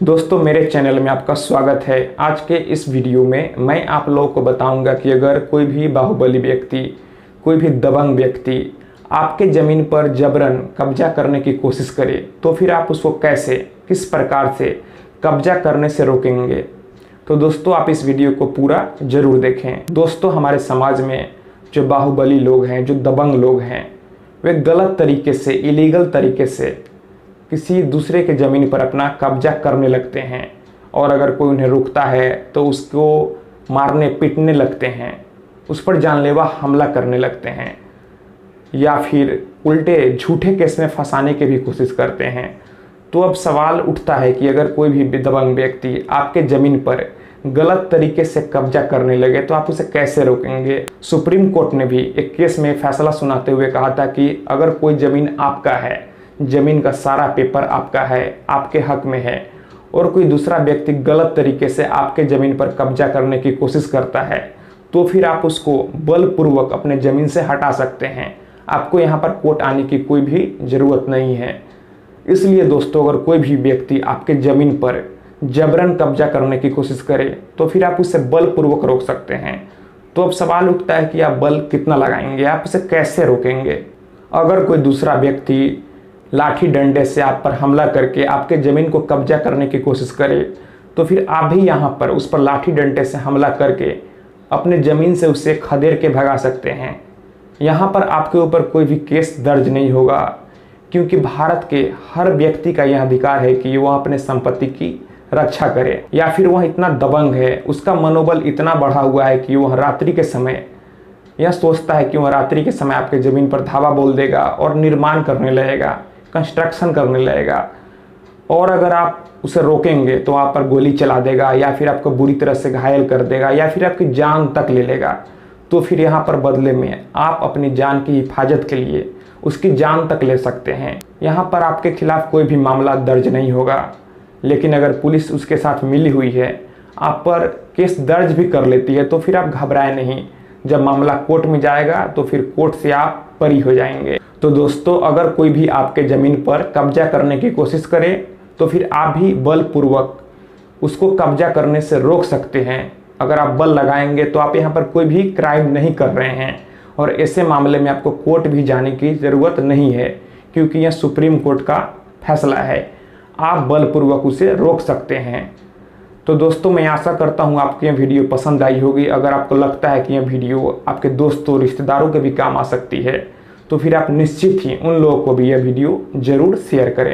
दोस्तों मेरे चैनल में आपका स्वागत है। आज के इस वीडियो में मैं आप लोगों को बताऊंगा कि अगर कोई भी बाहुबली व्यक्ति, कोई भी दबंग व्यक्ति आपके ज़मीन पर जबरन कब्जा करने की कोशिश करे तो फिर आप उसको कैसे, किस प्रकार से कब्जा करने से रोकेंगे। तो दोस्तों आप इस वीडियो को पूरा ज़रूर देखें। दोस्तों हमारे समाज में जो बाहुबली लोग हैं, जो दबंग लोग हैं, वे गलत तरीके से, इलीगल तरीके से किसी दूसरे के ज़मीन पर अपना कब्जा करने लगते हैं और अगर कोई उन्हें रोकता है तो उसको मारने पीटने लगते हैं, उस पर जानलेवा हमला करने लगते हैं या फिर उल्टे झूठे केस में फंसाने की भी कोशिश करते हैं। तो अब सवाल उठता है कि अगर कोई भी दबंग व्यक्ति आपके ज़मीन पर गलत तरीके से कब्जा करने लगे तो आप उसे कैसे रोकेंगे। सुप्रीम कोर्ट ने भी एक केस में फैसला सुनाते हुए कहा था कि अगर कोई ज़मीन आपका है, ज़मीन का सारा पेपर आपका है, आपके हक में है और कोई दूसरा व्यक्ति गलत तरीके से आपके ज़मीन पर कब्जा करने की कोशिश करता है तो फिर आप उसको बलपूर्वक अपने ज़मीन से हटा सकते हैं। आपको यहाँ पर कोर्ट आने की कोई भी ज़रूरत नहीं है। इसलिए दोस्तों अगर कोई भी व्यक्ति आपके ज़मीन पर जबरन कब्जा करने की कोशिश करे तो फिर आप उसे बलपूर्वक रोक सकते हैं। तो अब सवाल उठता है कि आप बल कितना लगाएंगे, आप उसे कैसे रोकेंगे। अगर कोई दूसरा व्यक्ति लाठी डंडे से आप पर हमला करके आपके ज़मीन को कब्जा करने की कोशिश करे तो फिर आप भी यहाँ पर उस पर लाठी डंडे से हमला करके अपने ज़मीन से उसे खदेड़ के भगा सकते हैं। यहाँ पर आपके ऊपर कोई भी केस दर्ज नहीं होगा क्योंकि भारत के हर व्यक्ति का यह अधिकार है कि वह अपने संपत्ति की रक्षा करे। या फिर वह इतना दबंग है, उसका मनोबल इतना बढ़ा हुआ है कि वह रात्रि के समय यह सोचता है कि वह रात्रि के समय आपके ज़मीन पर धावा बोल देगा और निर्माण करने लगेगा, कंस्ट्रक्शन करने लगेगा और अगर आप उसे रोकेंगे तो आप पर गोली चला देगा या फिर आपको बुरी तरह से घायल कर देगा या फिर आपकी जान तक ले लेगा। तो फिर यहाँ पर बदले में आप अपनी जान की हिफाजत के लिए उसकी जान तक ले सकते हैं। यहाँ पर आपके खिलाफ कोई भी मामला दर्ज नहीं होगा, लेकिन अगर पुलिस उसके साथ मिली हुई है, आप पर केस दर्ज भी कर लेती है तो फिर आप घबराए नहीं। जब मामला कोर्ट में जाएगा तो फिर कोर्ट से आप बरी हो जाएंगे। तो दोस्तों अगर कोई भी आपके ज़मीन पर कब्जा करने की कोशिश करे तो फिर आप भी बलपूर्वक उसको कब्जा करने से रोक सकते हैं। अगर आप बल लगाएंगे तो आप यहाँ पर कोई भी क्राइम नहीं कर रहे हैं और ऐसे मामले में आपको कोर्ट भी जाने की ज़रूरत नहीं है क्योंकि यह सुप्रीम कोर्ट का फैसला है। आप बलपूर्वक उसे रोक सकते हैं। तो दोस्तों मैं आशा करता हूँ आपको यह वीडियो पसंद आई होगी। अगर आपको लगता है कि यह वीडियो आपके दोस्तों, रिश्तेदारों के भी काम आ सकती है तो फिर आप निश्चित ही उन लोगों को भी यह वीडियो ज़रूर शेयर करें।